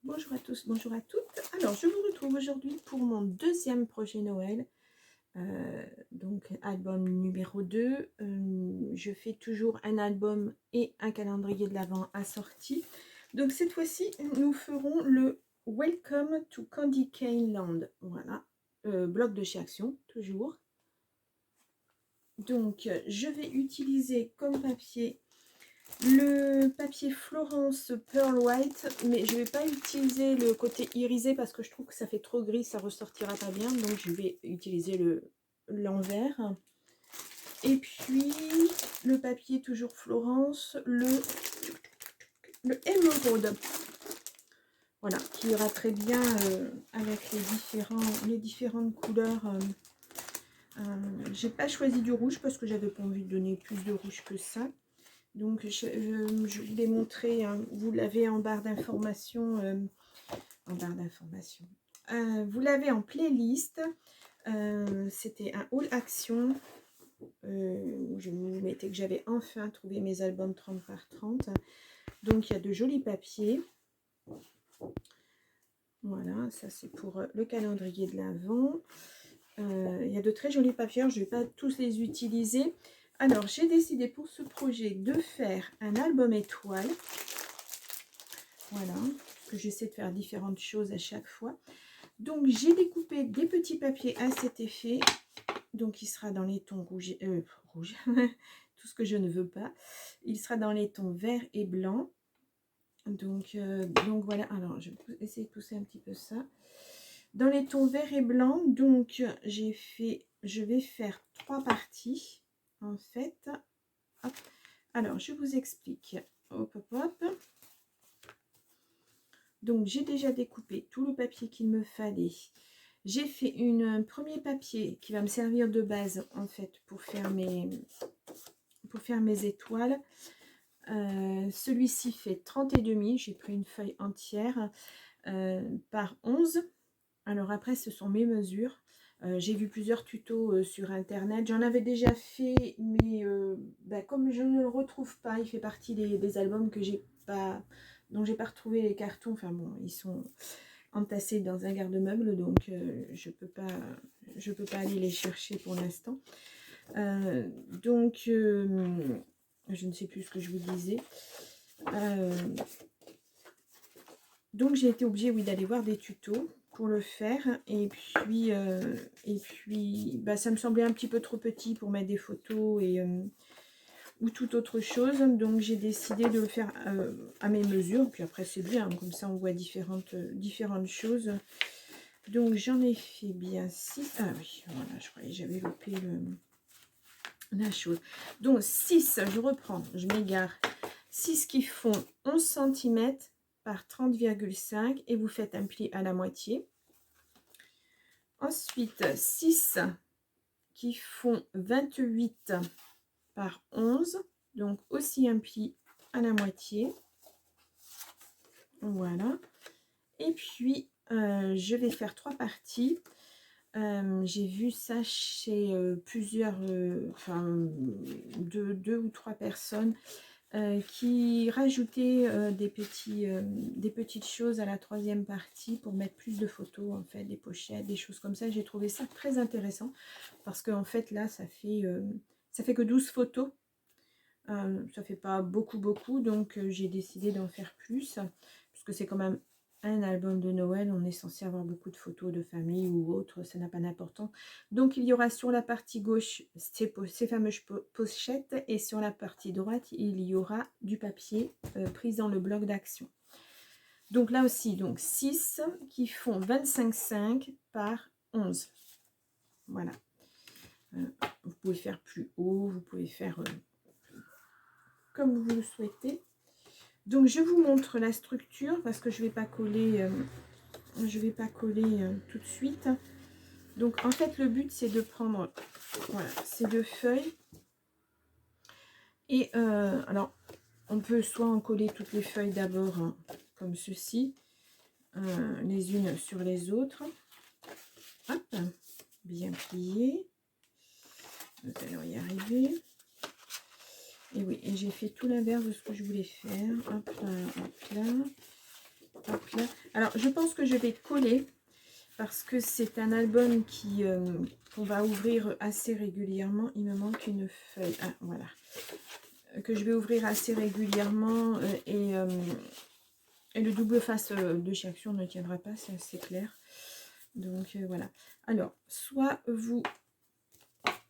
Bonjour à tous, bonjour à toutes. Alors, je vous retrouve aujourd'hui pour mon deuxième projet Noël. Donc, album numéro 2. Je fais toujours un album et un calendrier de l'Avent assorti. Donc, cette fois-ci, nous ferons le Welcome to Candy Cane Land. Voilà, bloc de chez Action, toujours. Donc, je vais utiliser comme papier le papier Florence Pearl White, mais je ne vais pas utiliser le côté irisé parce que je trouve que ça fait trop gris, ça ressortira pas bien, donc je vais utiliser l'envers. Et puis le papier toujours Florence, le Emerald, voilà, qui ira très bien avec les différentes couleurs. J'ai pas choisi du rouge parce que j'avais pas envie de donner plus de rouge que ça. Donc, je vous l'ai montré, hein, vous l'avez en barre d'information. Vous l'avez en playlist. C'était un haul action où je vous mettais que j'avais enfin trouvé mes albums 30 par 30. Donc, il y a de jolis papiers. Voilà, ça c'est pour le calendrier de l'Avent. Il y a de très jolis papiers, je ne vais pas tous les utiliser. Alors, j'ai décidé pour ce projet de faire un album étoile. Voilà, parce que j'essaie de faire différentes choses à chaque fois. Donc, j'ai découpé des petits papiers à cet effet. Donc, il sera dans les tons rouges, tout ce que je ne veux pas. Il sera dans les tons vert et blanc. Donc voilà. Alors, je vais essayer de pousser un petit peu ça. Dans les tons vert et blanc, donc, je vais faire 3 parties, en fait. Hop. Alors, je vous explique. Hop, hop, hop. Donc, j'ai déjà découpé tout le papier qu'il me fallait. J'ai fait un premier papier qui va me servir de base, en fait, pour faire mes étoiles. Celui-ci fait 30,5. J'ai pris une feuille entière par 11. Alors, après, ce sont mes mesures. J'ai vu plusieurs tutos sur Internet. J'en avais déjà fait, mais comme je ne le retrouve pas, il fait partie des albums que j'ai pas... dont j'ai pas retrouvé les cartons. Enfin bon, ils sont entassés dans un garde-meuble, donc je peux pas aller les chercher pour l'instant. Je ne sais plus ce que je vous disais. Donc j'ai été obligée, oui, d'aller voir des tutos pour le faire. Et puis ça me semblait un petit peu trop petit pour mettre des photos ou toute autre chose. Donc j'ai décidé de le faire à mes mesures. Puis après c'est bien, comme ça on voit différentes choses. Donc j'en ai fait bien 6. Ah oui, voilà, je croyais que j'avais loupé la chose. Donc 6, je reprends, je m'égare. 6 qui font 11 cm par 30,5 et vous faites un pli à la moitié. Ensuite, 6 qui font 28 par 11, donc aussi un pli à la moitié. Voilà. Et puis, je vais faire 3 parties. J'ai vu ça chez plusieurs, deux ou 3 personnes qui rajoutaient des petites choses à la 3e partie pour mettre plus de photos, en fait, des pochettes, des choses comme ça. J'ai trouvé ça très intéressant parce qu'en fait là ça fait que 12 photos. Ça fait pas beaucoup, donc j'ai décidé d'en faire plus parce que c'est quand même un album de Noël, on est censé avoir beaucoup de photos de famille ou autre, ça n'a pas d'importance. Donc il y aura sur la partie gauche ces fameuses pochettes et sur la partie droite il y aura du papier pris dans le bloc d'action. Donc là aussi, donc 6 qui font 25,5 par 11. Voilà. Vous pouvez faire plus haut, vous pouvez faire comme vous le souhaitez. Donc je vous montre la structure parce que je vais pas coller tout de suite. Donc en fait le but c'est de prendre, voilà, ces 2 feuilles et alors on peut soit en coller toutes les feuilles d'abord, hein, comme ceci, les unes sur les autres. Hop, bien plié. Nous allons y arriver. Et oui, et j'ai fait tout l'inverse de ce que je voulais faire. Hop là, hop là. Hop là. Alors, je pense que je vais coller parce que c'est un album qui qu'on va ouvrir assez régulièrement. Il me manque une feuille. Ah, voilà. Que je vais ouvrir assez régulièrement et le double face de chez Action ne tiendra pas, c'est assez clair. Donc, voilà. Alors, soit vous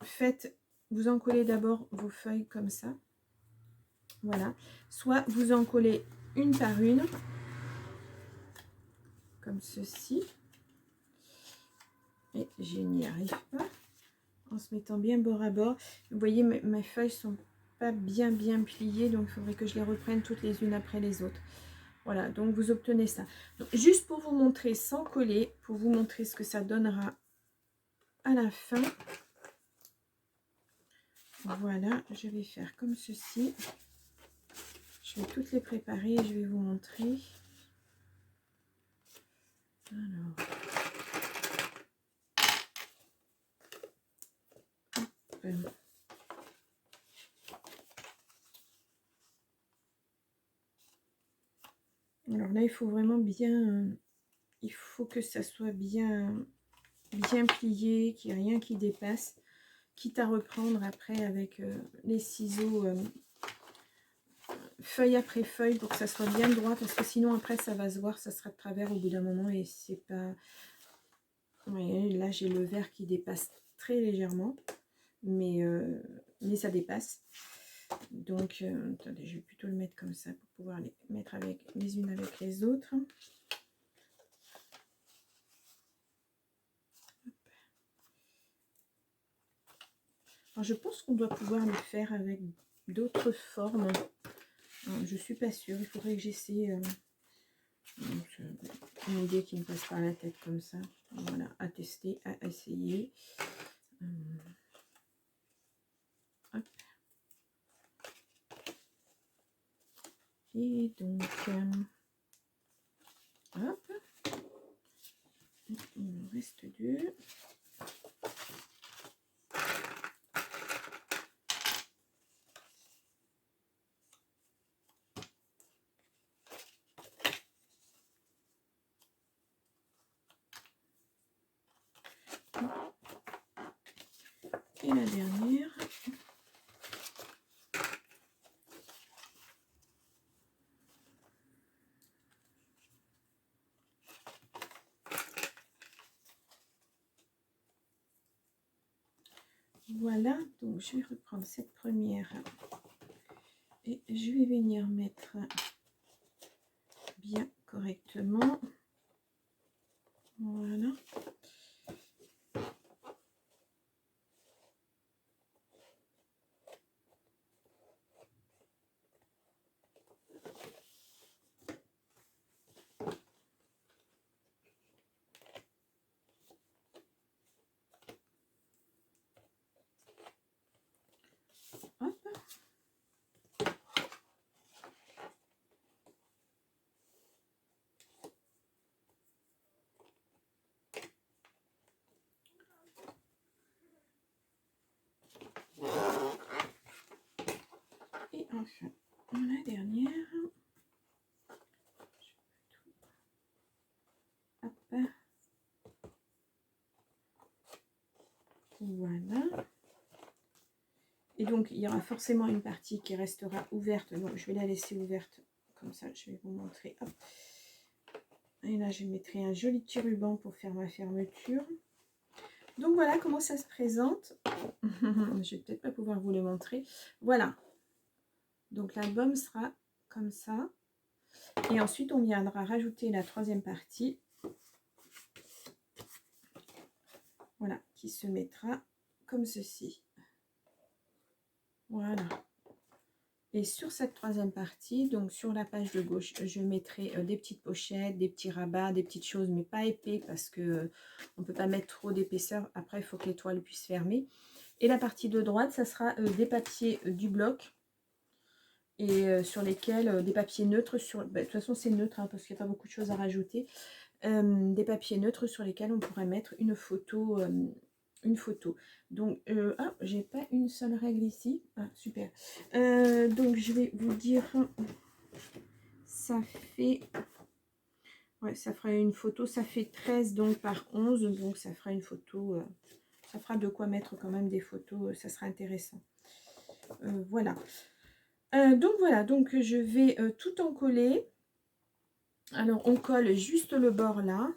faites, vous en collez d'abord vos feuilles comme ça. Voilà. Soit vous en collez une par une, comme ceci. Et je n'y arrive pas. En se mettant bien bord à bord. Vous voyez, mes feuilles sont pas bien pliées, donc il faudrait que je les reprenne toutes les unes après les autres. Voilà, donc vous obtenez ça. Donc, juste pour vous montrer sans coller, pour vous montrer ce que ça donnera à la fin. Voilà, je vais faire comme ceci. Je vais toutes les préparer et je vais vous montrer. Alors. Hop. Alors là, il faut vraiment bien... il faut que ça soit bien plié, qu'il n'y ait rien qui dépasse. Quitte à reprendre après avec les ciseaux feuille après feuille pour que ça soit bien droit, parce que sinon après ça va se voir, ça sera de travers au bout d'un moment et c'est pas... Ouais, là j'ai le vert qui dépasse très légèrement, mais ça dépasse. Donc attendez, je vais plutôt le mettre comme ça pour pouvoir les mettre avec les unes avec les autres. Alors, je pense qu'on doit pouvoir le faire avec d'autres formes. Je suis pas sûre, il faudrait que j'essaie. Une idée qui me passe par la tête comme ça. Voilà, à tester, à essayer. Hop. Et donc, hop. Il me reste deux. Et la dernière. Voilà, donc je vais reprendre cette première et je vais venir mettre bien correctement. Voilà. Hop. Et enfin, la dernière. Hop. Voilà. Et donc, il y aura forcément une partie qui restera ouverte. Donc, je vais la laisser ouverte. Comme ça, je vais vous montrer. Hop. Et là, je mettrai un joli petit ruban pour faire ma fermeture. Donc, voilà comment ça se présente. Je vais peut-être pas pouvoir vous le montrer. Voilà. Donc, l'album sera comme ça. Et ensuite, on viendra rajouter la troisième partie. Voilà, qui se mettra comme ceci. Voilà. Et sur cette troisième partie, donc sur la page de gauche, je mettrai des petites pochettes, des petits rabats, des petites choses, mais pas épais parce que on ne peut pas mettre trop d'épaisseur. Après, il faut que les toiles puissent fermer. Et la partie de droite, ça sera des papiers du bloc et sur lesquels, des papiers neutres. De toute façon, c'est neutre hein, parce qu'il n'y a pas beaucoup de choses à rajouter. Des papiers neutres sur lesquels on pourrait mettre une photo. Donc, ah, j'ai pas une seule règle ici. Ah, super. Donc, je vais vous dire, ça fait Ouais, ça fera une photo, ça fait 13 donc par 11, donc ça fera une photo, ça fera de quoi mettre quand même des photos, ça sera intéressant. Voilà. Donc voilà, donc je vais tout encoller. Alors on colle juste le bord là,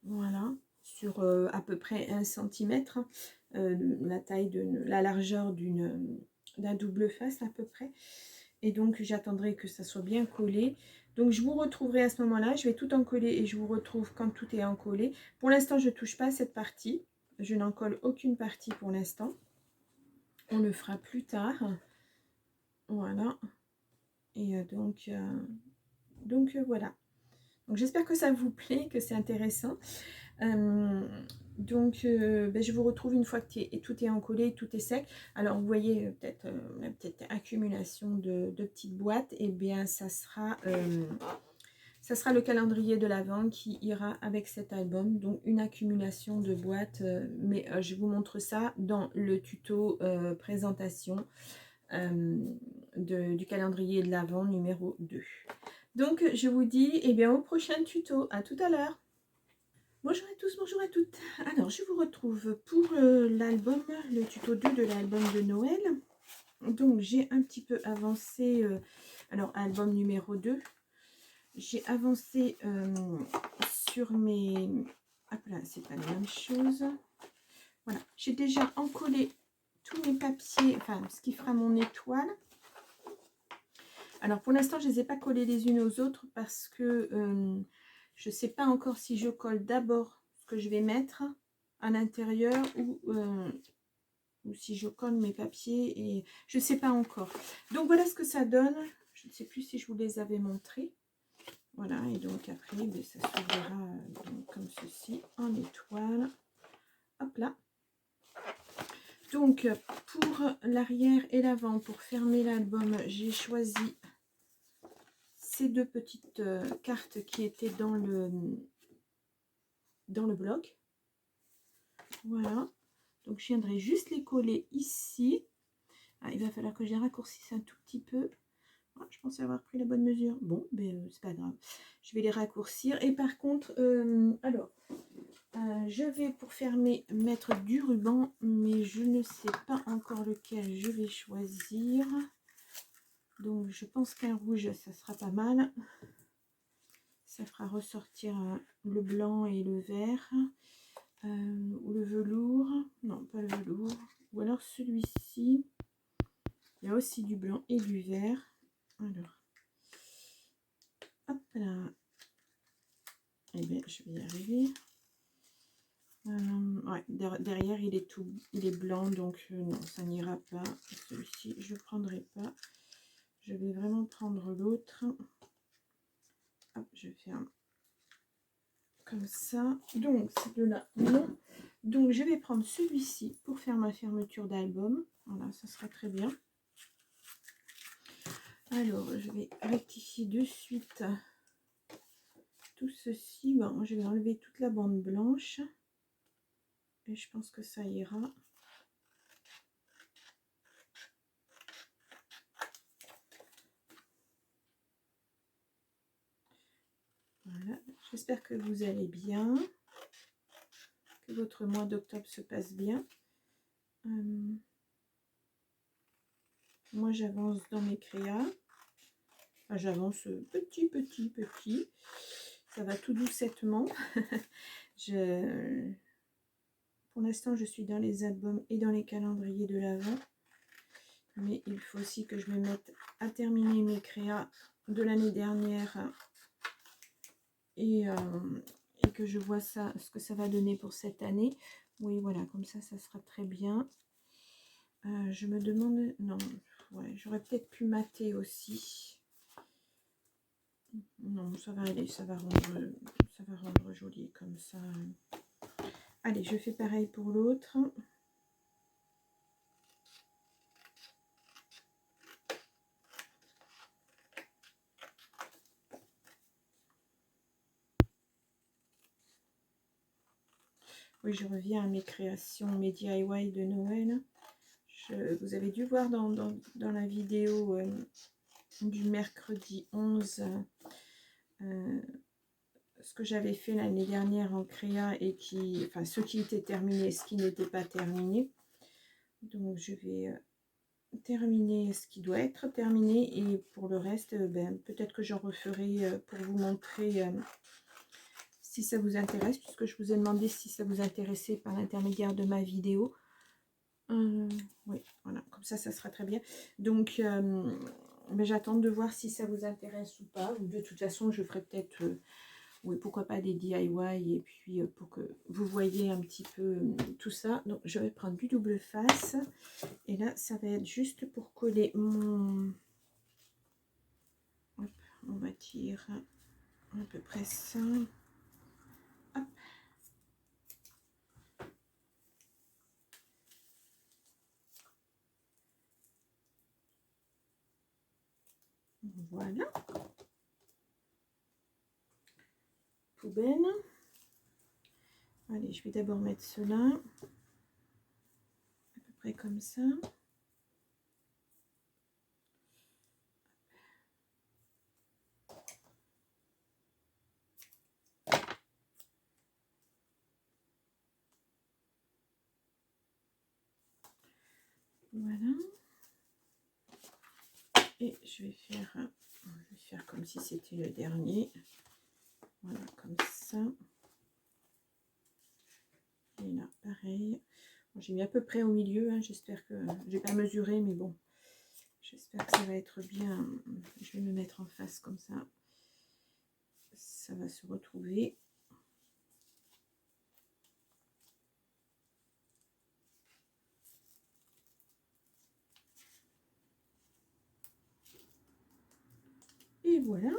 voilà, sur à peu près 1 centimètre, la taille la largeur d'un double face à peu près. Et donc j'attendrai que ça soit bien collé. Donc je vous retrouverai à ce moment-là, je vais tout encoller et je vous retrouve quand tout est encollé. Pour l'instant je ne touche pas à cette partie, je n'en colle aucune partie pour l'instant. On le fera plus tard. Voilà. Et voilà. Donc j'espère que ça vous plaît, que c'est intéressant. Je vous retrouve une fois que tout est encollé, tout est sec. Alors vous voyez peut-être la petite accumulation de petites boîtes, et bien ça sera le calendrier de l'Avent qui ira avec cet album. Donc une accumulation de boîtes, mais je vous montre ça dans le tuto présentation du calendrier de l'Avent numéro 2. Donc je vous dis au prochain tuto. À tout à l'heure. Bonjour à tous, bonjour à toutes. Alors je vous retrouve pour l'album, le tuto 2 de l'album de Noël. Donc j'ai un petit peu avancé, alors album numéro 2. J'ai avancé sur mes... Hop là, c'est pas la même chose. Voilà, j'ai déjà encollé tous mes papiers, enfin ce qui fera mon étoile. Alors pour l'instant je ne les ai pas collés les unes aux autres parce que je ne sais pas encore si je colle d'abord ce que je vais mettre à l'intérieur ou si je colle mes papiers, et je ne sais pas encore. Donc voilà ce que ça donne. Je ne sais plus si je vous les avais montrés. Voilà, et donc après ça s'ouvrira comme ceci en étoile. Hop là. Donc pour l'arrière et l'avant, pour fermer l'album, j'ai choisi ces deux petites cartes qui étaient dans le bloc. Voilà. Donc je viendrai juste les coller ici. Ah, il va falloir que je les raccourcisse un tout petit peu. Ah, je pensais avoir pris la bonne mesure. Bon, ben c'est pas grave. Je vais les raccourcir. Et par contre, je vais pour fermer mettre du ruban, mais je ne sais pas encore lequel je vais choisir. Donc je pense qu'un rouge, ça sera pas mal. Ça fera ressortir le blanc et le vert. Ou le velours. Non, pas le velours. Ou alors celui-ci. Il y a aussi du blanc et du vert. Alors, hop là. Eh bien, je vais y arriver. Ouais, derrière, il est blanc, donc non, ça n'ira pas. Celui-ci, je ne prendrai pas. Je vais vraiment prendre l'autre. Hop, je ferme comme ça. Donc, celui-là, non. Donc, je vais prendre celui-ci pour faire ma fermeture d'album. Voilà, ça sera très bien. Alors, je vais rectifier de suite tout ceci. Bon, je vais enlever toute la bande blanche. Et je pense que ça ira. Voilà, j'espère que vous allez bien, que votre mois d'octobre se passe bien. Moi, j'avance dans mes créas. Enfin, j'avance petit. Ça va tout doucettement. Pour l'instant, je suis dans les albums et dans les calendriers de l'Avent. Mais il faut aussi que je me mette à terminer mes créas de l'année dernière. Et que je vois ça, ce que ça va donner pour cette année. Oui, voilà, comme ça sera très bien. Je me demande, non, ouais, j'aurais peut-être pu mater aussi. Non, ça va aller, ça va rendre joli comme ça. Allez, je fais pareil pour l'autre. Oui, je reviens à mes créations, mes DIY de Noël. Vous avez dû voir dans la vidéo du mercredi 11 ce que j'avais fait l'année dernière en créa et qui, enfin, ce qui était terminé, ce qui n'était pas terminé. Donc, je vais terminer ce qui doit être terminé et pour le reste, ben, peut-être que j'en referai pour vous montrer si ça vous intéresse, puisque je vous ai demandé si ça vous intéressait par l'intermédiaire de ma vidéo. Oui, voilà, comme ça sera très bien. Donc, ben, j'attends de voir si ça vous intéresse ou pas. Ou de toute façon, je ferai peut-être, oui, pourquoi pas des DIY, et puis pour que vous voyez un petit peu tout ça. Donc, je vais prendre du double face. Et là, ça va être juste pour coller mon... Hop, on va dire à peu près ça. Hop. Voilà. Poubelle. Allez, je vais d'abord mettre cela. À peu près comme ça. Voilà. Et je vais faire comme si c'était le dernier. Voilà, comme ça. Et là, pareil. Bon, j'ai mis à peu près au milieu. Hein, j'espère que... Je n'ai pas mesuré, mais bon. J'espère que ça va être bien. Je vais me mettre en face comme ça. Ça va se retrouver. Et voilà.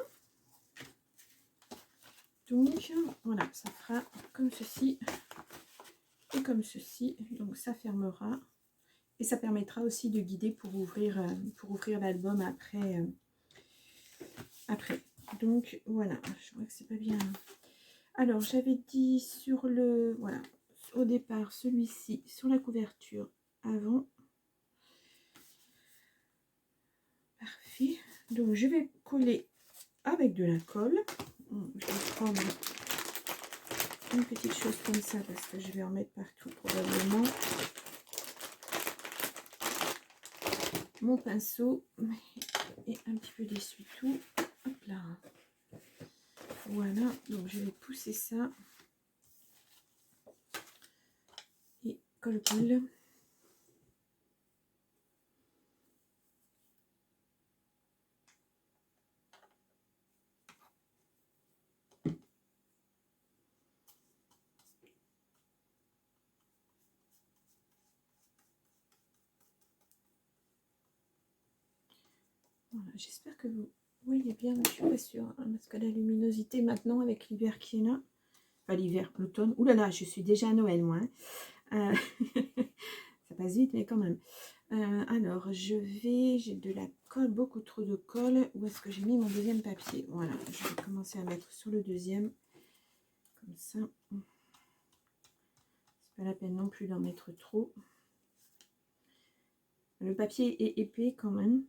Donc, voilà, ça fera comme ceci et comme ceci. Donc, ça fermera. Et ça permettra aussi de guider pour ouvrir l'album après. Donc, voilà. Je vois que c'est pas bien. Alors, j'avais dit sur le... Voilà. Au départ, celui-ci, sur la couverture avant. Parfait. Donc, je vais coller avec de la colle. Je vais prendre une petite chose comme ça parce que je vais en mettre partout probablement. Mon pinceau et un petit peu d'essuie-tout. Hop là. Voilà, donc je vais pousser ça. Et colle-colle. Voilà, j'espère que vous voyez bien, je suis pas sûre, hein, parce que la luminosité maintenant avec l'hiver qui est là, enfin l'hiver, l'automne, oulala, je suis déjà à Noël moi, hein. Ça passe vite mais quand même. Alors j'ai de la colle, beaucoup trop de colle. Où est-ce que j'ai mis mon deuxième papier? Voilà, je vais commencer à mettre sur le deuxième, comme ça. C'est pas la peine non plus d'en mettre trop. Le papier est épais quand même,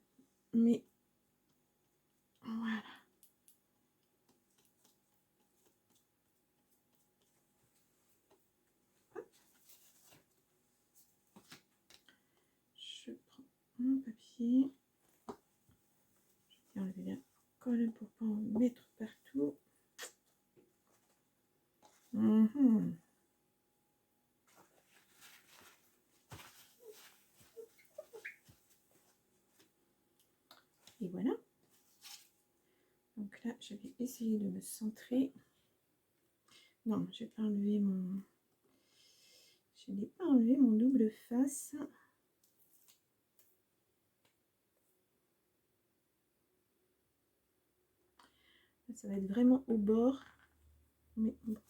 mais voilà. Hop. Je prends mon papier. Je vais enlever la colle pour pas en mettre partout. Et voilà. Donc là, je vais essayer de me centrer. Non, je n'ai pas enlevé mon... Je n'ai pas enlevé mon double face. Ça va être vraiment au bord. Mais bon.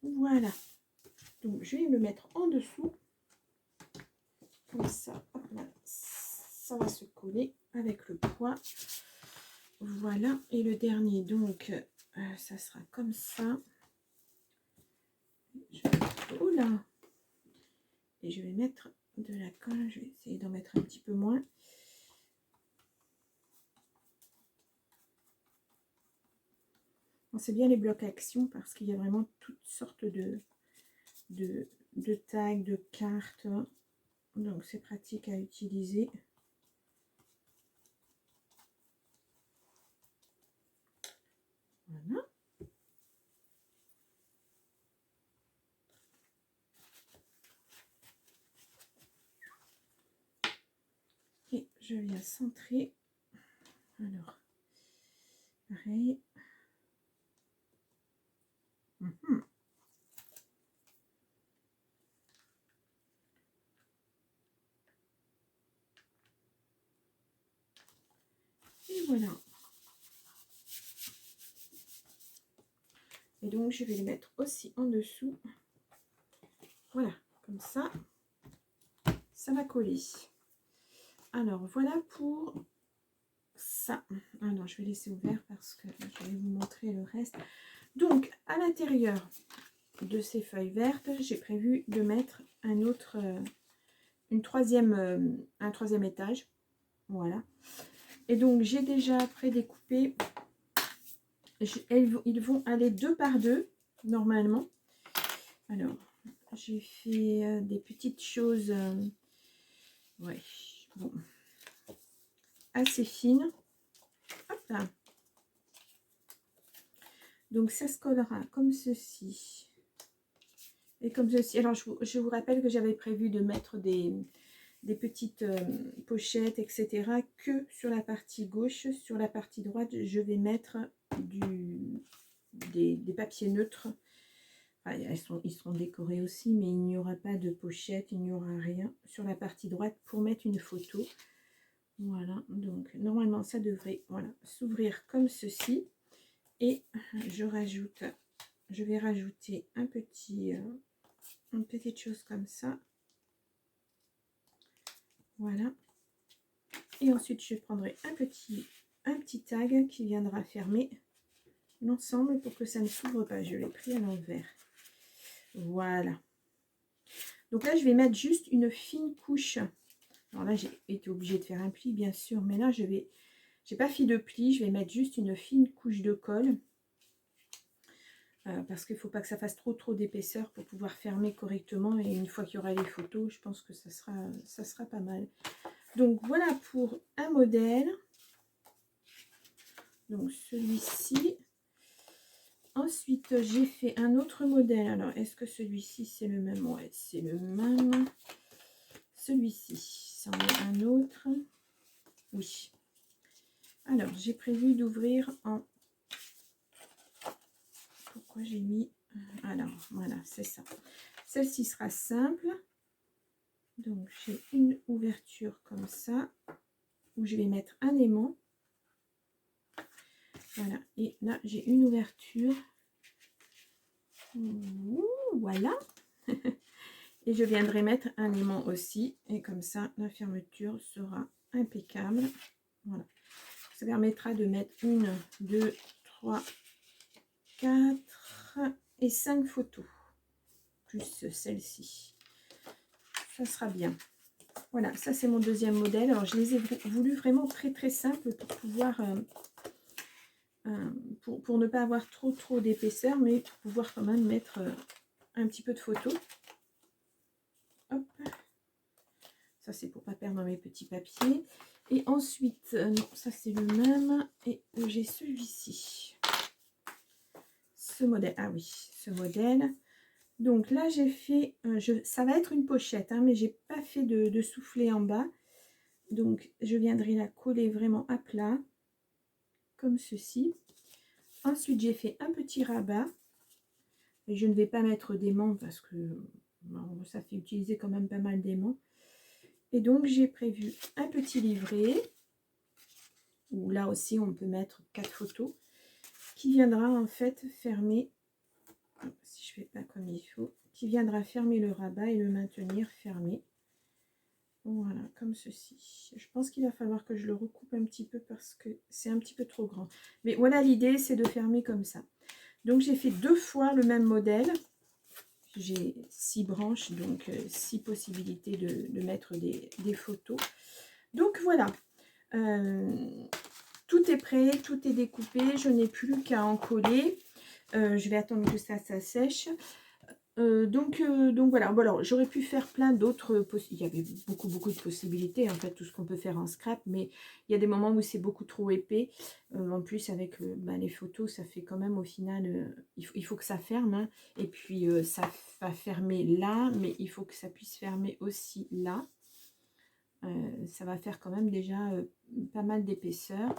Voilà. Donc, je vais me mettre en dessous. Comme ça. Hop là. Ça va se coller avec le poids. Voilà. Et le dernier, donc, ça sera comme ça. Oh là! Et je vais mettre de la colle. Je vais essayer d'en mettre un petit peu moins. Bon, c'est bien les blocs action parce qu'il y a vraiment toutes sortes de tags, de cartes. Donc c'est pratique à utiliser. Voilà. Et je viens centrer. Alors, pareil. Et voilà. Et donc, je vais les mettre aussi en dessous. Voilà, comme ça va coller. Alors, voilà pour ça. Ah non, je vais laisser ouvert parce que je vais vous montrer le reste. Donc, à l'intérieur de ces feuilles vertes, j'ai prévu de mettre un autre, un troisième étage. Voilà. Et donc, j'ai déjà prédécoupé. Ils vont aller 2 par 2, normalement. Alors, j'ai fait des petites choses ouais, bon, assez fines. Hop là. Donc, ça se collera comme ceci. Et comme ceci. Alors, je vous rappelle que j'avais prévu de mettre des petites pochettes, etc. que sur la partie gauche. Sur la partie droite, je vais mettre des papiers neutres. Enfin, ils seront décorés aussi, mais il n'y aura pas de pochette, il n'y aura rien sur la partie droite pour mettre une photo. Voilà, donc normalement ça devrait s'ouvrir comme ceci. Et je vais rajouter une petite chose comme ça. Voilà. Et ensuite je prendrai un petit tag qui viendra fermer l'ensemble pour que ça ne s'ouvre pas. Je l'ai pris à l'envers. Voilà. Donc là je vais mettre juste une fine couche. Alors là j'ai été obligée de faire un pli bien sûr, mais là j'ai pas fait de pli, je vais mettre juste une fine couche de colle. Parce qu'il ne faut pas que ça fasse trop d'épaisseur pour pouvoir fermer correctement. Et une fois qu'il y aura les photos, je pense que ça sera pas mal. Donc voilà pour un modèle. Donc celui-ci. Ensuite, j'ai fait un autre modèle. Alors, est-ce que celui-ci, c'est le même? Ouais, c'est le même. Celui-ci, c'en est un autre. Oui. Alors, j'ai prévu d'ouvrir en... Pourquoi j'ai mis... Alors, voilà, c'est ça. Celle-ci sera simple. Donc, j'ai une ouverture comme ça, où je vais mettre un aimant. Voilà. Et là, j'ai une ouverture. Ouh, voilà. Et je viendrai mettre un aimant aussi. Et comme ça, la fermeture sera impeccable. Voilà. Ça permettra de mettre 1, 2, 3, 4 et 5 photos. Plus celle-ci. Ça sera bien. Voilà, ça c'est mon deuxième modèle. Alors je les ai voulu vraiment très simples pour pouvoir... pour ne pas avoir trop d'épaisseur, mais pour pouvoir quand même mettre un petit peu de photos. Hop. Ça c'est pour pas perdre mes petits papiers. Et ensuite, non, ça c'est le même. Et j'ai celui-ci. Ce modèle. Ah oui, ce modèle. Donc là j'ai fait, ça va être une pochette, hein, mais j'ai pas fait de soufflet en bas. Donc je viendrai la coller vraiment à plat, comme ceci. Ensuite j'ai fait un petit rabat. Et je ne vais pas mettre d'aimant parce que bon, ça fait utiliser quand même pas mal d'aimant. Et donc j'ai prévu un petit livret, où là aussi on peut mettre 4 photos, qui viendra en fait fermer, si je fais pas comme il faut, qui viendra fermer le rabat et le maintenir fermé. Voilà, comme ceci. Je pense qu'il va falloir que je le recoupe un petit peu parce que c'est un petit peu trop grand. Mais voilà, l'idée c'est de fermer comme ça. Donc j'ai fait 2 fois le même modèle. J'ai 6 branches, donc 6 possibilités de mettre des photos. Donc voilà, tout est prêt, tout est découpé, je n'ai plus qu'à en coller. Je vais attendre que ça sèche. Donc voilà, bon, alors j'aurais pu faire plein d'autres il y avait beaucoup de possibilités en fait, tout ce qu'on peut faire en scrap, mais il y a des moments où c'est beaucoup trop épais. En plus avec les photos, ça fait quand même au final, il faut que ça ferme, hein. Et puis ça va fermer là, mais il faut que ça puisse fermer aussi là. Ça va faire quand même déjà pas mal d'épaisseur.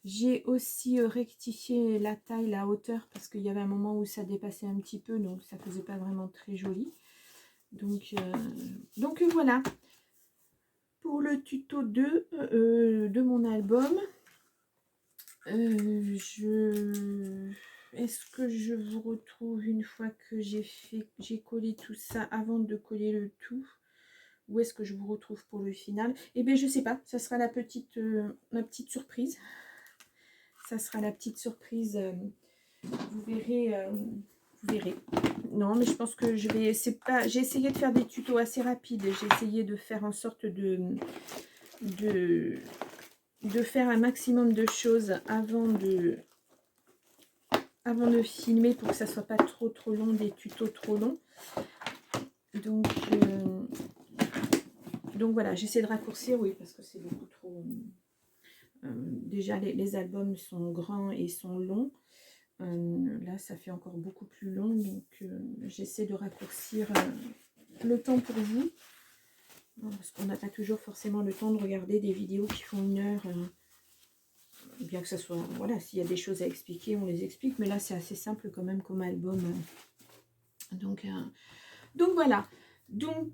J'ai aussi rectifié la taille, la hauteur, parce qu'il y avait un moment où ça dépassait un petit peu, donc ça faisait pas vraiment très joli. Donc voilà, pour le tuto 2 de mon album. Est-ce que je vous retrouve une fois que j'ai collé tout ça avant de coller le tout? Où est-ce que je vous retrouve pour le final? Eh bien, je sais pas. Ça sera la petite surprise. Ça sera la petite surprise. Vous verrez. Vous verrez. Non, mais je pense que je vais... J'ai essayé de faire des tutos assez rapides. J'ai essayé de faire en sorte de faire un maximum de choses avant de filmer pour que ça soit pas trop long, des tutos trop longs. Donc voilà, j'essaie de raccourcir, oui, parce que c'est beaucoup trop... déjà, les albums sont grands et sont longs. Là, ça fait encore beaucoup plus long, donc j'essaie de raccourcir le temps pour vous. Parce qu'on n'a pas toujours forcément le temps de regarder des vidéos qui font 1 heure. Bien que ça soit... Voilà, s'il y a des choses à expliquer, on les explique. Mais là, c'est assez simple quand même comme album. Donc voilà. Donc,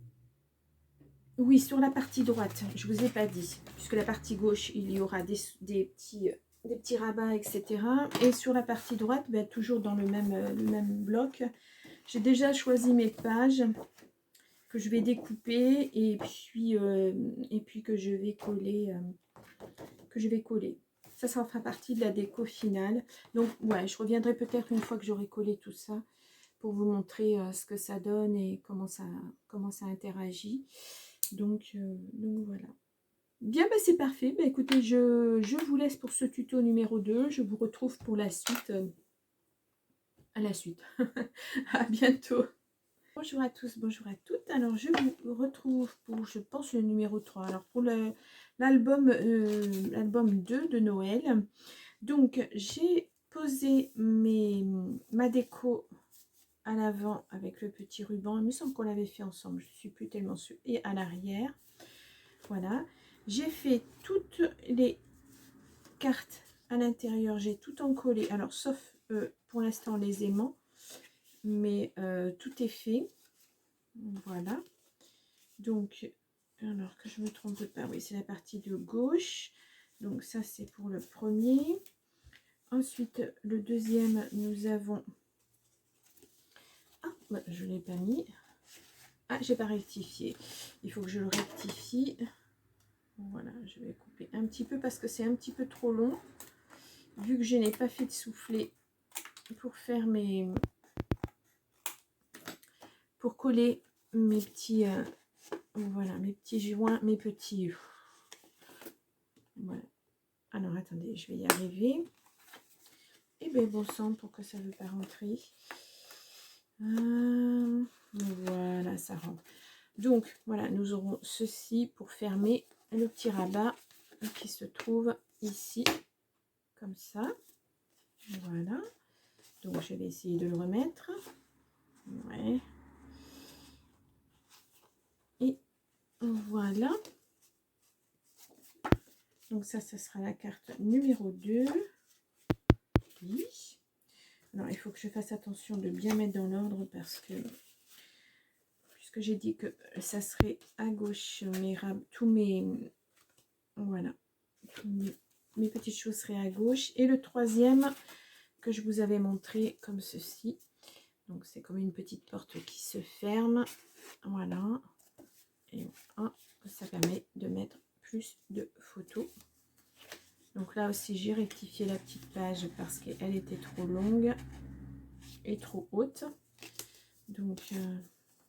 oui, sur la partie droite, je ne vous ai pas dit, puisque la partie gauche, il y aura des petits rabats, etc. Et sur la partie droite, ben, toujours dans le même bloc, j'ai déjà choisi mes pages que je vais découper et puis que je vais coller. Ça fera partie de la déco finale. Donc, ouais, je reviendrai peut-être une fois que j'aurai collé tout ça pour vous montrer ce que ça donne et comment ça interagit. Donc voilà. Bien, bah, c'est parfait. Bah, écoutez, je vous laisse pour ce tuto numéro 2. Je vous retrouve pour la suite. À la suite. À bientôt. Bonjour à tous, bonjour à toutes. Alors, je vous retrouve pour, je pense, le numéro 3. Alors, pour l'album 2 de Noël. Donc, j'ai posé ma déco à l'avant avec le petit ruban. Il me semble qu'on l'avait fait ensemble, je ne suis plus tellement sûre. Et à l'arrière. Voilà. J'ai fait toutes les cartes à l'intérieur. J'ai tout encollé. Alors, sauf pour l'instant les aimants. Mais tout est fait. Voilà. Donc, alors que je me trompe pas. Oui, c'est la partie de gauche. Donc, ça, c'est pour le premier. Ensuite, le deuxième, nous avons... Ah, bah, je ne l'ai pas mis. Ah, j'ai pas rectifié. Il faut que je le rectifie. Voilà, je vais couper un petit peu parce que c'est un petit peu trop long. Vu que je n'ai pas fait de soufflet pour faire pour coller mes petits... voilà, mes petits joints, mes petits... Voilà. Alors, attendez, je vais y arriver. Et bien, bon sang, pourquoi ça ne veut pas rentrer? Voilà, ça rentre. Donc, voilà, nous aurons ceci pour fermer le petit rabat qui se trouve ici, comme ça. Voilà. Donc, je vais essayer de le remettre. Ouais. Et voilà. Donc, ça sera la carte numéro 2. Oui. Alors, il faut que je fasse attention de bien mettre dans l'ordre parce que... Puisque j'ai dit que ça serait à gauche, voilà, mes petites choses seraient à gauche. Et le troisième que je vous avais montré comme ceci. Donc c'est comme une petite porte qui se ferme. Voilà. Et voilà, ça permet de mettre plus de photos. Donc là aussi j'ai rectifié la petite page parce qu'elle était trop longue et trop haute. Donc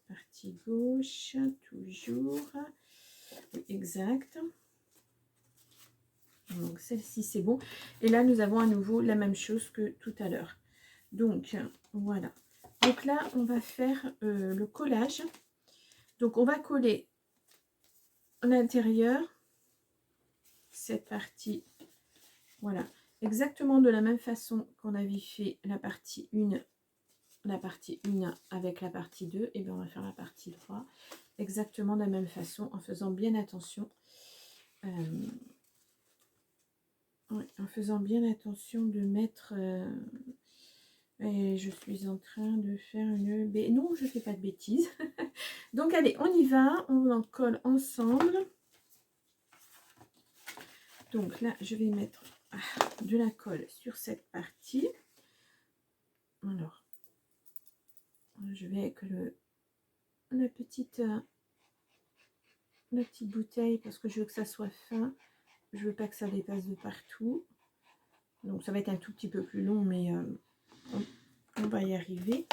partie gauche, toujours. Oui, exact. Donc celle-ci c'est bon. Et là nous avons à nouveau la même chose que tout à l'heure. Donc voilà. Donc là on va faire le collage. Donc on va coller à l'intérieur cette partie. Voilà. Exactement de la même façon qu'on avait fait la partie 1 avec la partie 2, et bien on va faire la partie 3 exactement de la même façon en faisant bien attention en faisant bien attention de mettre et je suis en train de faire une non, je fais pas de bêtises. Donc allez, on y va, on en colle ensemble. Donc là je vais mettre de la colle sur cette partie. Alors je vais avec la petite bouteille parce que je veux que ça soit fin, je veux pas que ça dépasse de partout, donc ça va être un tout petit peu plus long, mais on va y arriver.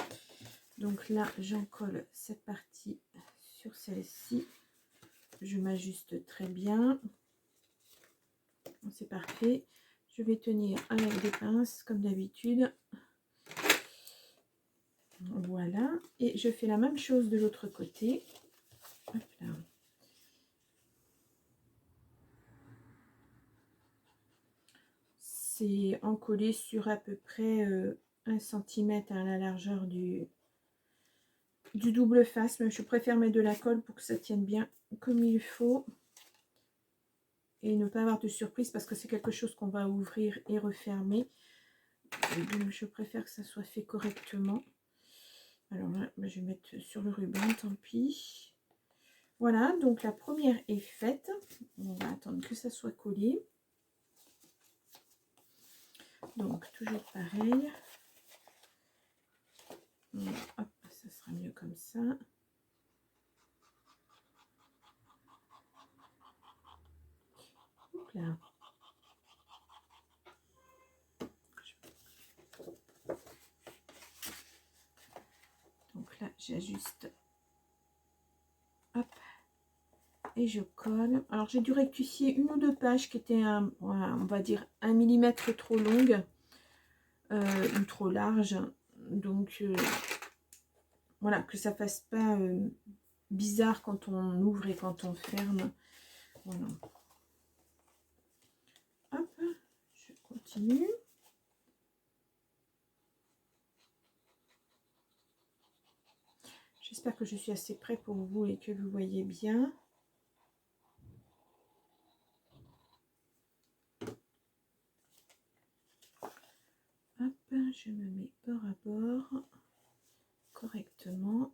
Donc là j'en colle cette partie sur celle-ci, je m'ajuste très bien, c'est parfait. Je vais tenir avec des pinces comme d'habitude, voilà, et je fais la même chose de l'autre côté. Hop là. C'est encollé sur à peu près 1 cm à la largeur du double face, mais je préfère mettre de la colle pour que ça tienne bien comme il faut et ne pas avoir de surprise parce que c'est quelque chose qu'on va ouvrir et refermer. Donc je préfère que ça soit fait correctement. Alors là, je vais mettre sur le ruban, tant pis. Voilà, donc la première est faite. On va attendre que ça soit collé. Donc toujours pareil. Hop, ça sera mieux comme ça. Donc là. Donc là, j'ajuste. Hop. Et je colle. Alors j'ai dû rectifier une ou deux pages qui étaient, voilà, on va dire 1 millimètre trop longues ou trop larges. Donc voilà, que ça fasse pas bizarre quand on ouvre et quand on ferme. Voilà. Hop, je continue. J'espère que je suis assez près pour vous et que vous voyez bien. Hop, je me mets bord à bord correctement.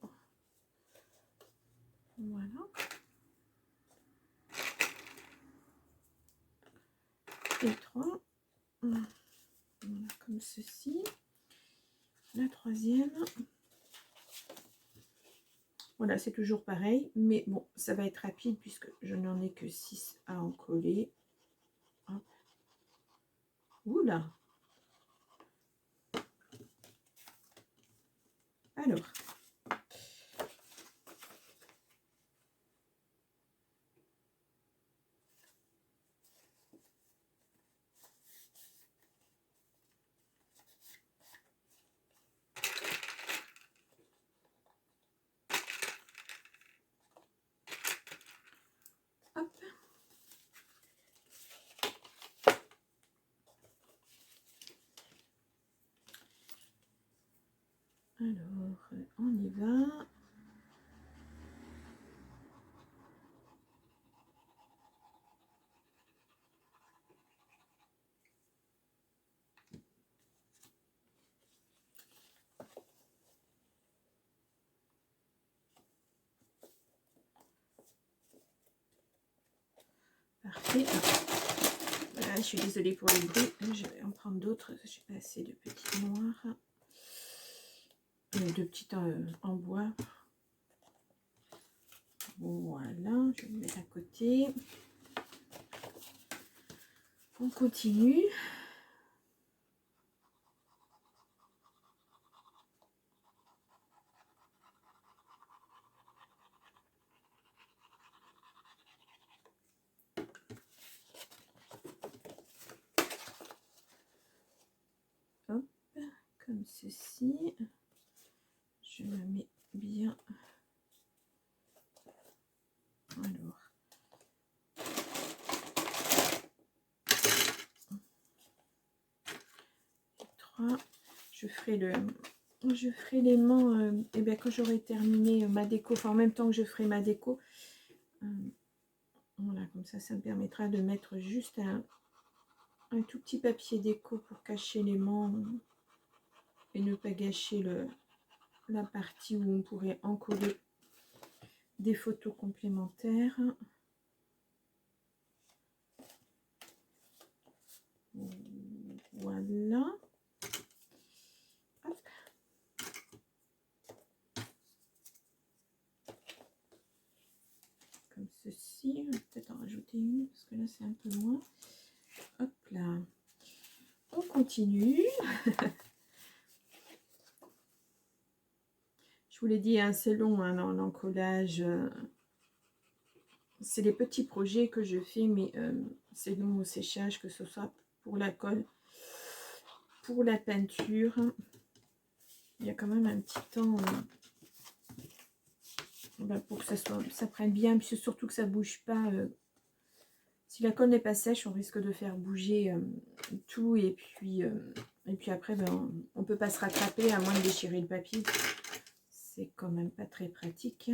Voilà. Et 3. Voilà, comme ceci. La troisième. Voilà, c'est toujours pareil, mais bon, ça va être rapide puisque je n'en ai que 6 à en coller. Hop. Oula! Alors, hop. Alors, on y va. Parfait. Voilà, je suis désolée pour les bruits. Je vais en prendre d'autres. J'ai pas assez de petits noirs. De petites en bois. Voilà, je vais le mettre à côté. On continue. comme ceci. Je la mets bien. Alors. Je ferai l'aimant et bien quand j'aurai terminé ma déco, enfin en même temps que je ferai ma déco, voilà, comme ça me permettra de mettre juste un tout petit papier déco pour cacher l'aimant et ne pas gâcher la partie où on pourrait encoller des photos complémentaires. Voilà. Hop. Comme ceci. On va peut-être en rajouter une parce que là c'est un peu loin. Hop là. On continue. Je vous l'ai dit, hein, c'est long hein, dans l'encollage. C'est des petits projets que je fais, mais c'est long au séchage, que ce soit pour la colle, pour la peinture. Il y a quand même un petit temps pour que ça prenne bien, puis surtout que ça bouge pas. Si la colle n'est pas sèche, on risque de faire bouger tout, et puis après, on ne peut pas se rattraper à moins de déchirer le papier. C'est quand même pas très pratique.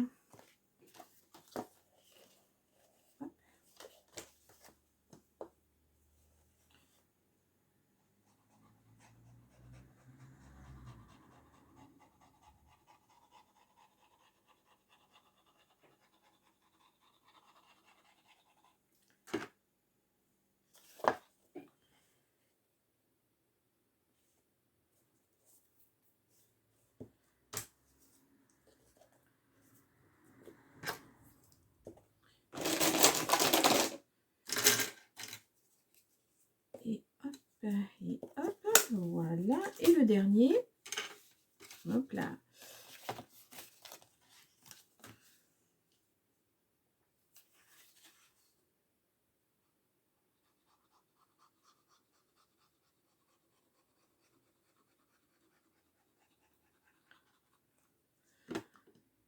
Et hop, voilà. Et le dernier, hop là.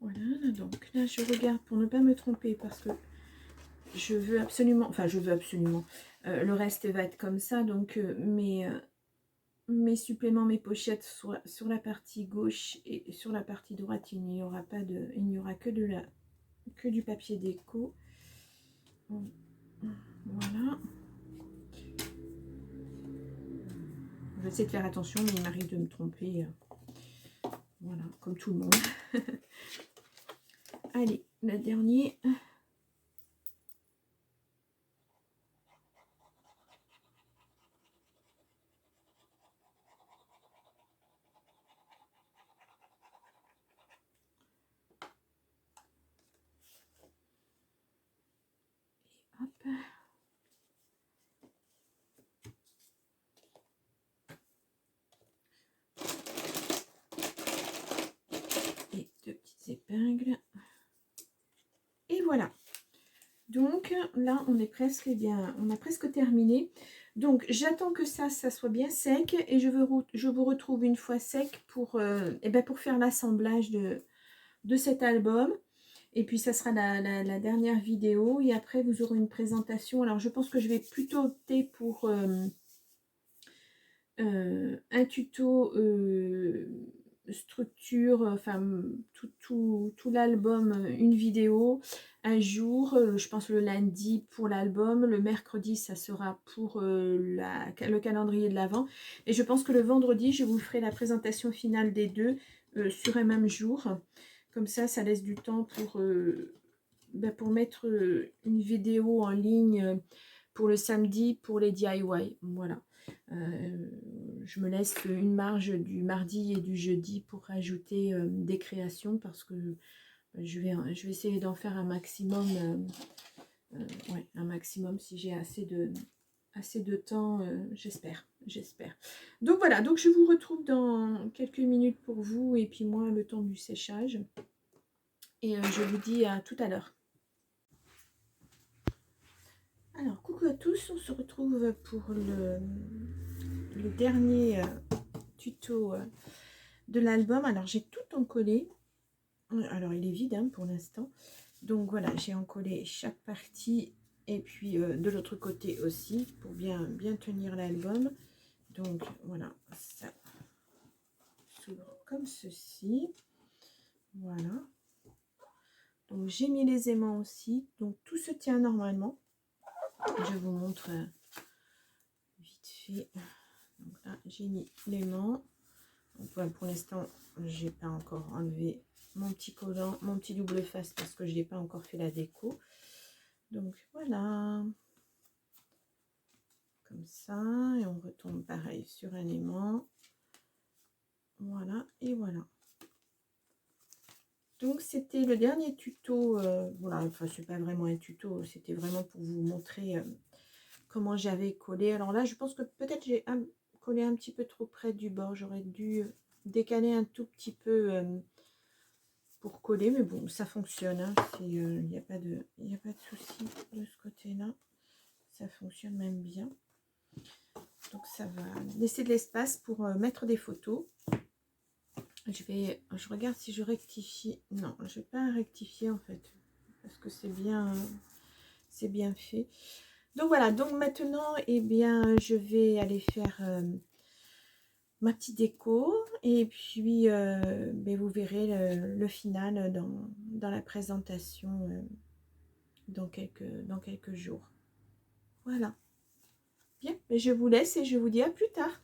Voilà, donc là je regarde pour ne pas me tromper parce que je veux absolument, le reste va être comme ça, donc mes suppléments, mes pochettes sur la partie gauche et sur la partie droite, il n'y aura que du papier déco. Voilà. Je vais essayer de faire attention, mais il m'arrive de me tromper. Voilà, comme tout le monde. Allez, le dernier. Hop. Et deux petites épingles. Et voilà. Donc là, on est presque, on a presque terminé. Donc j'attends que ça soit bien sec et je vous retrouve une fois sec pour faire l'assemblage de cet album. Et puis ça sera la dernière vidéo et après vous aurez une présentation. Alors je pense que je vais plutôt opter pour un tuto structure, enfin tout l'album, une vidéo, un jour, je pense le lundi pour l'album, le mercredi ça sera pour le calendrier de l'Avent, et je pense que le vendredi je vous ferai la présentation finale des deux sur un même jour, comme ça laisse du temps pour mettre une vidéo en ligne pour le samedi pour les DIY, voilà. Je me laisse une marge du mardi et du jeudi pour rajouter des créations parce que je vais essayer d'en faire un maximum, un maximum si j'ai assez de temps, j'espère. Donc voilà, donc je vous retrouve dans quelques minutes pour vous et puis moi le temps du séchage. Et je vous dis à tout à l'heure. Alors, coucou à tous, on se retrouve pour le dernier tuto de l'album. Alors j'ai tout encollé. Alors il est vide hein, pour l'instant. Donc voilà, j'ai encollé chaque partie et puis de l'autre côté aussi pour bien tenir l'album. Donc voilà, ça s'ouvre comme ceci. Voilà. Donc j'ai mis les aimants aussi. Donc tout se tient normalement. Je vous montre vite fait. Donc là j'ai mis l'aimant. Donc voilà, pour l'instant j'ai pas encore enlevé mon petit collant, mon petit double face parce que je n'ai pas encore fait la déco. Donc voilà. Comme ça. Et on retombe pareil sur un aimant. Voilà et voilà. Donc c'était le dernier tuto, voilà, enfin c'est pas vraiment un tuto, c'était vraiment pour vous montrer comment j'avais collé. Alors là je pense que peut-être j'ai collé un petit peu trop près du bord, j'aurais dû décaler un tout petit peu pour coller, mais bon ça fonctionne, hein. Il n'y a pas de souci de ce côté là, ça fonctionne même bien. Donc ça va laisser de l'espace pour mettre des photos. Je regarde si je rectifie. Non, je vais pas rectifier en fait, parce que c'est bien fait. Donc voilà, donc maintenant, eh bien, je vais aller faire ma petite déco et puis ben, vous verrez le final dans la présentation dans quelques jours. Voilà. Bien, je vous laisse et je vous dis à plus tard.